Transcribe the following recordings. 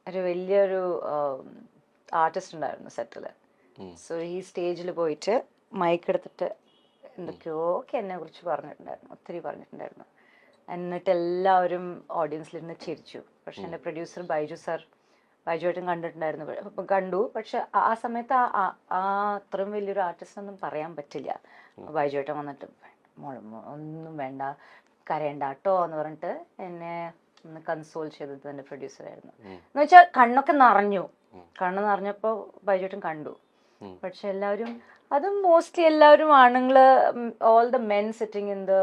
ഒരു വലിയൊരു ആർട്ടിസ്റ്റ് ഉണ്ടായിരുന്നു സെറ്റിൽ. സോ ഈ സ്റ്റേജിൽ പോയിട്ട് മൈക്ക് എടുത്തിട്ട് എന്തൊക്കെയോ ഒക്കെ എന്നെ കുറിച്ച് പറഞ്ഞിട്ടുണ്ടായിരുന്നു, ഒത്തിരി പറഞ്ഞിട്ടുണ്ടായിരുന്നു. എന്നിട്ട് എല്ലാവരും ഓഡിയൻസിലിരുന്ന് ചിരിച്ചു. പക്ഷെ എൻ്റെ പ്രൊഡ്യൂസർ ബൈജുവേട്ടൻ കണ്ടു. പക്ഷെ ആ സമയത്ത് അത്രയും വലിയൊരു ആർട്ടിസ്റ്റ് ഒന്നും പറയാൻ പറ്റില്ല. ബൈജുവേട്ടൻ വന്നിട്ട് ഒന്നും വേണ്ട, കരയണ്ട കേട്ടോ എന്ന് പറഞ്ഞിട്ട് എന്നെ ഒന്ന് കൺസോൾ ചെയ്തത് എൻ്റെ പ്രൊഡ്യൂസറായിരുന്നു. എന്ന് വെച്ചാൽ കണ്ണ് നിറഞ്ഞപ്പോൾ ബൈജുവേട്ടൻ കണ്ടു. പക്ഷെ എല്ലാവരും, അതും മോസ്റ്റ്ലി എല്ലാവരും ആണുങ്ങള്, all the men sitting in the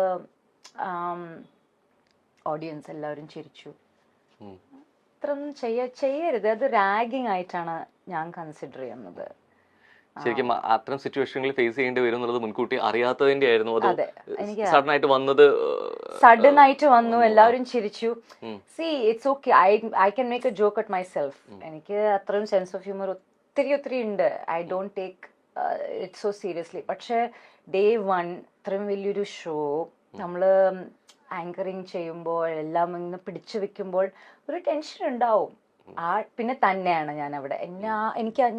audience എല്ലാവരും ചിരിച്ചു. ഇത്രയൊന്നും ചെയ്യരുത്, അത് റാഗിങ് ആയിട്ടാണ് ഞാൻ കൺസിഡർ ചെയ്യുന്നത്. ശരിക്കും അത്തരം സിറ്റുവേഷനുകൾ ഫേസ് ചെയ്യേണ്ടി വരും എന്നുള്ളത് മുൻകൂട്ടി അറിയാത്തതിന്റെ ആയിരുന്നു. സഡൻ ആയിട്ട് വന്നു, എല്ലാവരും ചിരിച്ചു. C it's okay, I can make A joke at my self. എനിക്ക് അത്രയും സെൻസ് ഓഫ് ഹ്യൂമർ ഒത്തിരി ഉണ്ട്. I don't take it so seriously. പക്ഷെ ഡേ 1 ഇത്രയും വലിയൊരു ഷോ നമ്മള് ആങ്കറിങ് ചെയ്യുമ്പോൾ എല്ലാം ഇങ്ങനെ പിടിച്ചു വെക്കുമ്പോൾ ഒരു ടെൻഷൻ ഉണ്ടാവും. പിന്നെ തന്നെയാണ് ഞാൻ അവിടെ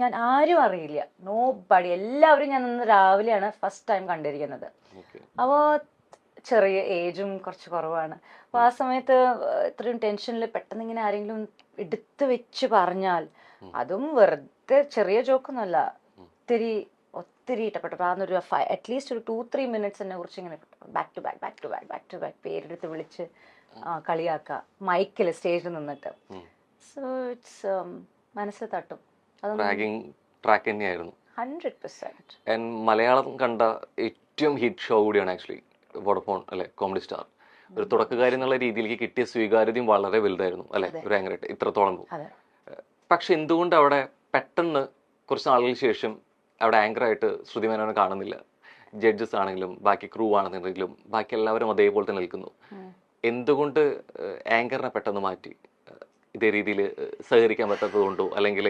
ഞാൻ ആരും അറിയില്ല, നോ ബഡി. എല്ലാവരും ഞാൻ ഇന്ന് രാവിലെയാണ് ഫസ്റ്റ് ടൈം കണ്ടിരിക്കുന്നത്. അപ്പോൾ ചെറിയ ഏജും കുറച്ച് കുറവാണ്. അപ്പോൾ ആ സമയത്ത് ഇത്രയും ടെൻഷനിൽ പെട്ടെന്ന് ഇങ്ങനെ ആരെങ്കിലും എടുത്തു വെച്ച് പറഞ്ഞാൽ, അതും വെറുതെ ചെറിയ ജോക്കൊന്നുമല്ല, ഒത്തിരി ഇഷ്ടപ്പെട്ടു. അതൊരു അറ്റ്ലീസ്റ്റ് ഒരു 2-3 മിനിറ്റ്സ് എന്നെ കുറിച്ച് ഇങ്ങനെ ബാക്ക് ടു ബാക്ക് പേരെടുത്ത് വിളിച്ച് കളിയാക്കുക മൈക്കിൽ സ്റ്റേജിൽ നിന്നിട്ട്. സോ ഇറ്റ്സ് മനസ്സിൽ തട്ടും. ട്രാക്ക് തന്നെയായിരുന്നു 100%. മലയാളം കണ്ട ഏറ്റവും ഹിറ്റ് ഷോ കൂടിയാണ് ആക്ച്വലി വോഡഫോൺ അല്ലെ, കോമഡി സ്റ്റാർ. ഒരു തുടക്കക്കാരി എന്നുള്ള രീതിയിലേക്ക് കിട്ടിയ സ്വീകാര്യതയും വളരെ വലുതായിരുന്നു അല്ലെ, ഒരു ആങ്കറായിട്ട് ഇത്രത്തോളം പോകും. പക്ഷെ എന്തുകൊണ്ട് അവിടെ പെട്ടെന്ന് കുറച്ച് നാളുകൾക്ക് ശേഷം അവിടെ ആങ്കറായിട്ട് ശ്രുതി മേനോനെ കാണുന്നില്ല? ജഡ്ജസ് ആണെങ്കിലും ബാക്കി ക്രൂ ആണെന്നുണ്ടെങ്കിലും ബാക്കി എല്ലാവരും അതേപോലെ തന്നെ നിൽക്കുന്നു. എന്തുകൊണ്ട് ആങ്കറിനെ പെട്ടെന്ന് മാറ്റി? ഇതേ രീതിയിൽ സഹകരിക്കാൻ പറ്റാത്തത് കൊണ്ടോ, അല്ലെങ്കിൽ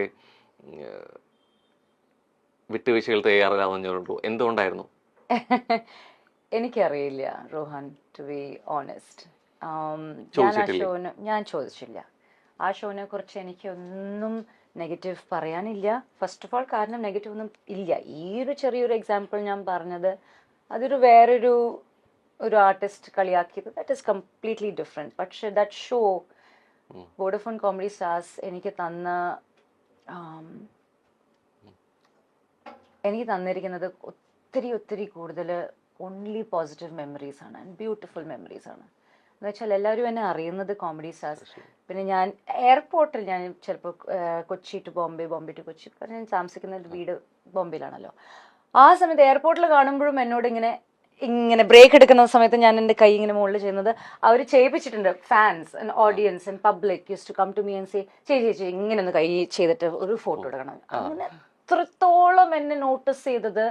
വിട്ടുവീഴ്ചകൾ തയ്യാറാവുന്നതുകൊണ്ടോ, എന്തുകൊണ്ടായിരുന്നു? എനിക്കറിയില്ല റോഹൻ, ടു ബി ഓണസ്റ്റ്. ഞാൻ ചോദിച്ചില്ല. ആ ഷോനെ കുറിച്ച് എനിക്കൊന്നും നെഗറ്റീവ് പറയാനില്ല. ഫസ്റ്റ് ഓഫ് ഓൾ, കാരണം നെഗറ്റീവ് ഒന്നും ഇല്ല. ഈ ഒരു ചെറിയൊരു എക്സാമ്പിൾ ഞാൻ പറഞ്ഞത്, അതൊരു വേറൊരു ആർട്ടിസ്റ്റ് കളിയാക്കിയത്, ദാറ്റ് ഈസ് കംപ്ലീറ്റ്ലി ഡിഫറെൻറ്റ്. പക്ഷെ that show Vodafone comedy stars എനിക്ക് തന്നിരിക്കുന്നത് ഒത്തിരി കൂടുതൽ ഓൺലി പോസിറ്റീവ് മെമ്മറീസ് ആണ്, ആൻഡ് ബ്യൂട്ടിഫുൾ മെമ്മറീസ് ആണ്. എന്ന് വെച്ചാൽ എല്ലാവരും എന്നെ അറിയുന്നത് കോമഡി സ്റ്റാർസ്. പിന്നെ ഞാൻ എയർപോർട്ടിൽ, ഞാൻ ചിലപ്പോൾ കൊച്ചി ടു ബോംബെ ടു കൊച്ചി, ഞാൻ താമസിക്കുന്ന വീട് ബോംബെയിലാണല്ലോ. ആ സമയത്ത് എയർപോർട്ടിൽ കാണുമ്പോഴും എന്നോട് ഇങ്ങനെ ബ്രേക്ക് എടുക്കുന്ന സമയത്ത് ഞാൻ എൻ്റെ കൈ ഇങ്ങനെ മുകളിൽ ചെയ്യുന്നത് അവർ ചെയ്യിപ്പിച്ചിട്ടുണ്ട്. Fans and audience and public use to come to me and say, ചേച്ചി ഇങ്ങനെ ഒന്ന് കൈ ചെയ്തിട്ട് ഒരു ഫോട്ടോ എടുക്കണം. അങ്ങനെ അത്രത്തോളം എന്നെ നോട്ടീസ് ചെയ്തത്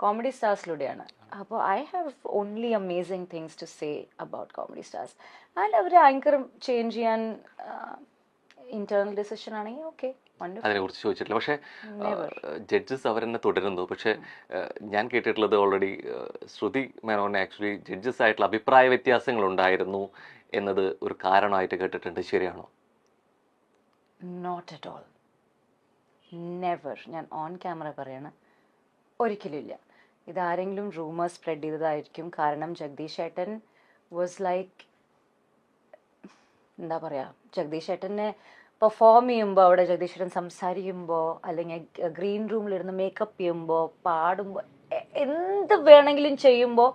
കോമഡി സ്റ്റാർസിലൂടെയാണ്. അപ്പോൾ I have only amazing things to say about comedy stars. And our anchor change ചെയ്യാൻ ഇന്റേണൽ ഡിസിഷൻ ആണെങ്കിൽ ഓക്കെ, അതിനെ കുറിച്ച് ചോദിച്ചിട്ടില്ല. പക്ഷെ ജഡ്ജസ് അവരെന്നെ തുടരുന്നു. പക്ഷെ ഞാൻ കേട്ടിട്ടുള്ളത് ഓൾറെഡി ശ്രുതി മേനോനെ ആക്ച്വലി ജഡ്ജസ് ആയിട്ടുള്ള അഭിപ്രായ വ്യത്യാസങ്ങൾ ഉണ്ടായിരുന്നു എന്നത് ഒരു കാരണമായിട്ട് കേട്ടിട്ടുണ്ട്. ശരിയാണോ? Not at all, never. ഞാൻ ഓൺ ക്യാമറ പറയാണ്, ഒരിക്കലും ഇല്ല. ഇതാരെങ്കിലും റൂമേഴ്സ് സ്പ്രെഡ് ചെയ്തതായിരിക്കും. കാരണം ജഗദീഷ് ഏട്ടൻ വാസ് ലൈക്ക്, എന്താ പറയുക, ജഗദീഷ് ഏട്ടനെ പെർഫോം ചെയ്യുമ്പോൾ, അവിടെ ജഗദീഷ് ഏട്ടൻ സംസാരിക്കുമ്പോൾ, അല്ലെങ്കിൽ ഗ്രീൻ റൂമിലിരുന്ന് മേക്കപ്പ് ചെയ്യുമ്പോൾ, പാടുമ്പോൾ, എന്ത് വേണമെങ്കിലും ചെയ്യുമ്പോൾ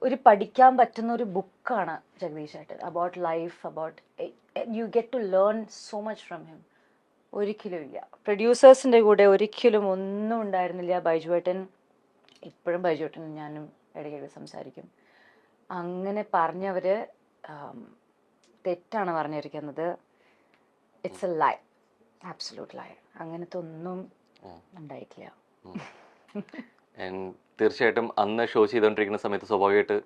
ഒരു പഠിക്കാൻ പറ്റുന്ന ഒരു ബുക്കാണ് ജഗദീഷ് ഏട്ടൻ. About life, about you get to learn so much from him. ഒരിക്കലും ഇല്ല. പ്രൊഡ്യൂസേഴ്സിൻ്റെ കൂടെ ഒരിക്കലും ഒന്നും ഉണ്ടായിരുന്നില്ല. ബൈജുവേട്ടൻ, ഇപ്പോഴും ബൈജുവേട്ടൻ ഞാനും ഇടയ്ക്കിടെ സംസാരിക്കും. അങ്ങനെ പറഞ്ഞവർ തെറ്റാണ് പറഞ്ഞിരിക്കുന്നത്. ഇറ്റ്സ് എ ലൈ, ആബ്സല്യൂട്ട് ലൈ. അങ്ങനത്തെ ഒന്നും ഉണ്ടായിട്ടില്ല. തീർച്ചയായിട്ടും അന്ന് ഷോ ചെയ്തുകൊണ്ടിരിക്കുന്ന സമയത്ത് സ്വാഭാവികമായിട്ട്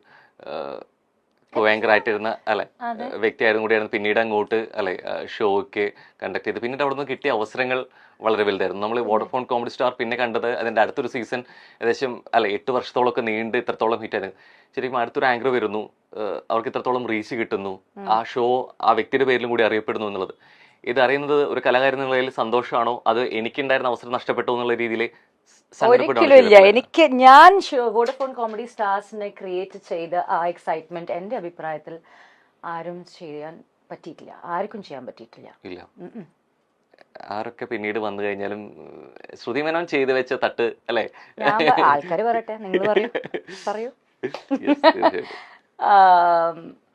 ഭയങ്കരമായിട്ടിരുന്ന അല്ലെ വ്യക്തിയായിരുന്നു കൂടിയായിരുന്നു. പിന്നീട് അങ്ങോട്ട് അല്ലെ ഷോയ്ക്ക് കണ്ടക്ട് ചെയ്ത് പിന്നീട് അവിടെ നിന്ന് കിട്ടിയ അവസരങ്ങൾ വളരെ വലുതായിരുന്നു. നമ്മൾ വോഡഫോൺ കോമഡി സ്റ്റാർ പിന്നെ കണ്ടത് അതിൻ്റെ അടുത്തൊരു സീസൺ ഏകദേശം 8 വർഷത്തോളമൊക്കെ നീണ്ട് ഇത്രത്തോളം ഹിറ്റായിരുന്നു. ശരിക്കും അടുത്തൊരു ആങ്കർ വരുന്നു, അവർക്ക് ഇത്രത്തോളം റീച്ച് കിട്ടുന്നു, ആ ഷോ ആ വ്യക്തിയുടെ പേരിലും കൂടി അറിയപ്പെടുന്നു എന്നുള്ളത് ഇത് അറിയുന്നത് ഒരു കലാകാരൻ എന്നുള്ള നിലയിൽ സന്തോഷമാണോ അത് എനിക്കുണ്ടായിരുന്ന അവസരം നഷ്ടപ്പെട്ടു എന്നുള്ള രീതിയിൽ ഒരിക്കലും ഇല്ല. എനിക്ക് ഞാൻ വോഡഫോൺ കോമഡി സ്റ്റാർസിനെ ക്രിയേറ്റ് ചെയ്ത ആ എക്സൈറ്റ്മെന്റ് എന്റെ അഭിപ്രായത്തിൽ ആരും ചെയ്യാൻ പറ്റിയിട്ടില്ല, ആർക്കും ചെയ്യാൻ പറ്റിയിട്ടില്ല. ഇല്ല. ആരൊക്കെ പിന്നീട് വന്നു കഴിഞ്ഞാലും ശ്രുതി മേനോൻ ചെയ്തു വെച്ച തട്ട് അല്ലേ? ആൾക്കാർ പറയട്ടെ, നിങ്ങൾ പറയൂ.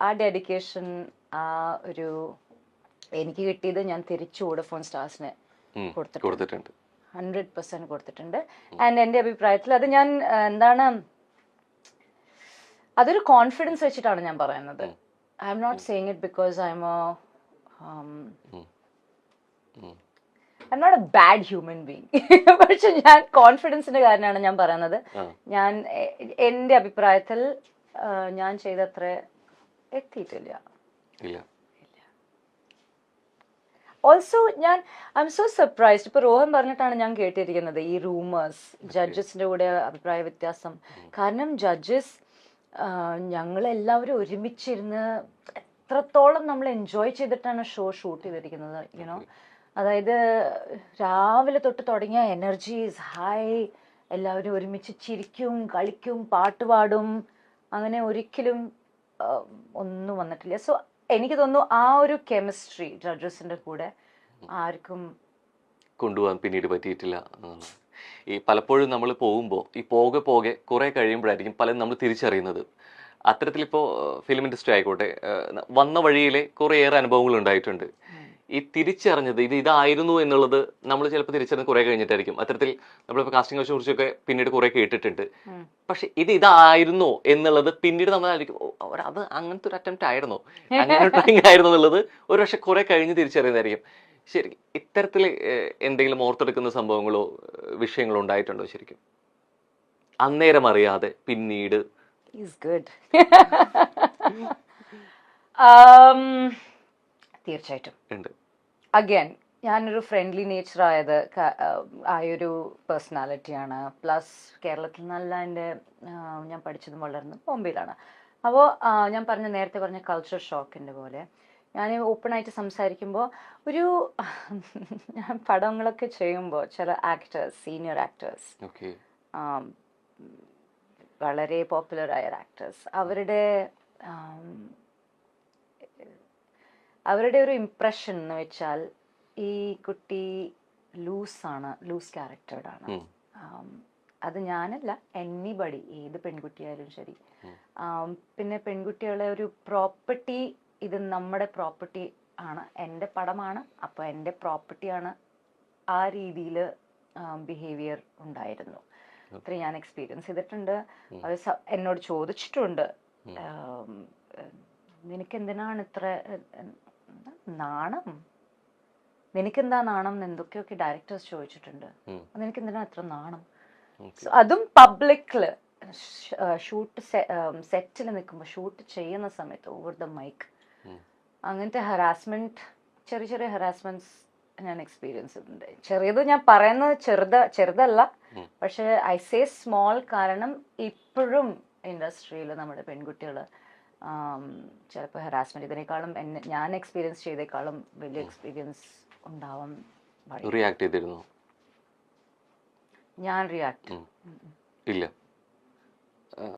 ആ ഡെഡിക്കേഷൻ, ആ ഒരു എനിക്ക് കിട്ടിയത് ഞാൻ തിരിച്ചു വോഡഫോൺ സ്റ്റാർസിന് കൊടുത്തിട്ടുണ്ട്, 100% കൊടുത്തിട്ടുണ്ട്. ആൻഡ് എൻ്റെ അഭിപ്രായത്തിൽ അത് ഞാൻ എന്താണ്, അതൊരു കോൺഫിഡൻസ് വെച്ചിട്ടാണ് ഞാൻ പറയുന്നത്. I'm not saying it because I'm not a bad human being. പക്ഷെ ഞാൻ കോൺഫിഡൻസിന്റെ കാരണമാണ് ഞാൻ പറയുന്നത്. ഞാൻ എൻ്റെ അഭിപ്രായത്തിൽ ഞാൻ ചെയ്തത്ര എത്തിയിട്ടില്ല. Also I M so surprised. ഇപ്പൊ രോഹൻ പറഞ്ഞിട്ടാണ് ഞാൻ കേട്ടിരിക്കുന്നത് ഈ റൂമേഴ്സ്, ജഡ്ജസിന്റെ കൂടെ അഭിപ്രായ വ്യത്യാസം. കാരണം ജഡ്ജസ് ഞങ്ങളെല്ലാവരും ഒരുമിച്ചിരുന്ന് എത്രത്തോളം നമ്മൾ എൻജോയ് ചെയ്തിട്ടാണ് ഷോ ഷൂട്ട് ചെയ്തിരിക്കുന്നത്. യുനോ, അതായത് രാവിലെ തൊട്ട് തുടങ്ങിയ എനർജി ഈസ് ഹൈ. എല്ലാവരും ഒരുമിച്ച് ചിരിക്കും, കളിക്കും, പാട്ട് പാടും. അങ്ങനെ ഒരിക്കലും ഒന്നും വന്നിട്ടില്ല. സോ എനിക്ക് തോന്നുന്നു ആ ഒരു കെമിസ്ട്രി ജഡ്ജസിന്റെ കൂടെ ആർക്കും കൊണ്ടുപോകാൻ പിന്നീട് പറ്റിയിട്ടില്ല. ഈ പലപ്പോഴും നമ്മൾ പോകുമ്പോൾ ഈ പോകെ കുറെ കഴിയുമ്പോഴായിരിക്കും പലരും നമ്മൾ തിരിച്ചറിയുന്നത്. അത്തരത്തിലിപ്പോൾ ഫിലിം ഇൻഡസ്ട്രി ആയിക്കോട്ടെ, വന്ന വഴിയിലെ കുറേയേറെ അനുഭവങ്ങൾ ഉണ്ടായിട്ടുണ്ട്. ഈ തിരിച്ചറിഞ്ഞത് ഇതായിരുന്നു എന്നുള്ളത് നമ്മൾ ചിലപ്പോൾ തിരിച്ചറിഞ്ഞ് കുറെ കഴിഞ്ഞിട്ടായിരിക്കും. അത്തരത്തിൽ നമ്മളിപ്പോൾ കാസ്റ്റിംഗ് കൗച്ചിനെ കുറിച്ചൊക്കെ പിന്നീട് കുറെ കേട്ടിട്ടുണ്ട്. പക്ഷെ ഇതായിരുന്നോ എന്നുള്ളത് പിന്നീട് നമ്മൾ അത് അങ്ങനത്തെ ഒരു അറ്റംപ്റ്റ് ആയിരുന്നോ, അങ്ങനെ ഒരു ട്രൈങ് ആയിരുന്നു എന്നുള്ളത് ഒരു പക്ഷെ കുറെ കഴിഞ്ഞ് തിരിച്ചറിയുന്നതായിരിക്കും. ശരി, ഇത്തരത്തിൽ എന്തെങ്കിലും ഓർത്തെടുക്കുന്ന സംഭവങ്ങളോ വിഷയങ്ങളോ ഉണ്ടായിട്ടുണ്ടോ ശരിക്കും അന്നേരം അറിയാതെ പിന്നീട്? തീർച്ചയായിട്ടും ഉണ്ട്. അഗൈൻ ഞാനൊരു ഫ്രണ്ട്ലി നേച്ചർ ആയൊരു പേഴ്സണാലിറ്റിയാണ്. പ്ലസ് കേരളത്തിൽ നല്ല ഞാൻ പഠിച്ചതും വളർന്നതും ബോംബെയിലാണ്. അപ്പോൾ ഞാൻ നേരത്തെ പറഞ്ഞ കൾച്ചർ ഷോക്കിൻ്റെ പോലെ ഞാൻ ഓപ്പണായിട്ട് സംസാരിക്കുമ്പോൾ ഞാൻ പടങ്ങളൊക്കെ ചെയ്യുമ്പോൾ ചില ആക്ടേഴ്സ്, സീനിയർ ആക്ടേഴ്സ്, വളരെ പോപ്പുലറായ ആക്ടേഴ്സ്, അവരുടെ ഒരു ഇംപ്രഷൻ എന്ന് വെച്ചാൽ ഈ കുട്ടി ലൂസ് ക്യാരക്ടേർഡാണ്. അത് ഞാനല്ല, എനിബഡി, ഏത് പെൺകുട്ടിയായാലും ശരി. പിന്നെ പെൺകുട്ടികളെ ഒരു പ്രോപ്പർട്ടി, ഇത് നമ്മുടെ പ്രോപ്പർട്ടി ആണ്, എൻ്റെ പടമാണ്, അപ്പോൾ എൻ്റെ പ്രോപ്പർട്ടിയാണ്, ആ രീതിയിൽ ബിഹേവിയർ ഉണ്ടായിരുന്നു. അത്ര ഞാൻ എക്സ്പീരിയൻസ് ചെയ്തിട്ടുണ്ട്. അത് എന്നോട് ചോദിച്ചിട്ടുണ്ട്, നിനക്കെന്തിനാണ് ഇത്ര നാണം, നിനക്കെന്താ നാണം എന്ന് എന്തൊക്കെയൊക്കെ ഡയറക്ടേഴ്സ് ചോദിച്ചിട്ടുണ്ട്. നിനക്കെന്തിനാ ഇത്ര നാണം? അതും പബ്ലിക്കില് സെറ്റിൽ നിൽക്കുമ്പോൾ, ഷൂട്ട് ചെയ്യുന്ന സമയത്ത് ഓവർ ദ മൈക്ക് അങ്ങനത്തെ ഹറാസ്മെന്റ്, ചെറിയ ഹറാസ്മെന്റ്സ് ഞാൻ എക്സ്പീരിയൻസ് ചെയ്തിട്ടുണ്ട്. ചെറിയത് ഞാൻ പറയുന്നത് ചെറുതല്ല, പക്ഷെ ഐ സേ സ്മോൾ. കാരണം ഇപ്പോഴും ഇൻഡസ്ട്രിയിൽ നമ്മുടെ പെൺകുട്ടികൾ ചിലപ്പോൾ ഹറാസ്മെന്റ് ഇതിനേക്കാളും ഞാൻ എക്സ്പീരിയൻസ് ചെയ്തേക്കാളും വലിയ എക്സ്പീരിയൻസ് ഉണ്ടാവാൻ. റിയാക്ട് ചെയ്തിരുന്നു? ഞാൻ റിയാക്ട് ഇല്ല.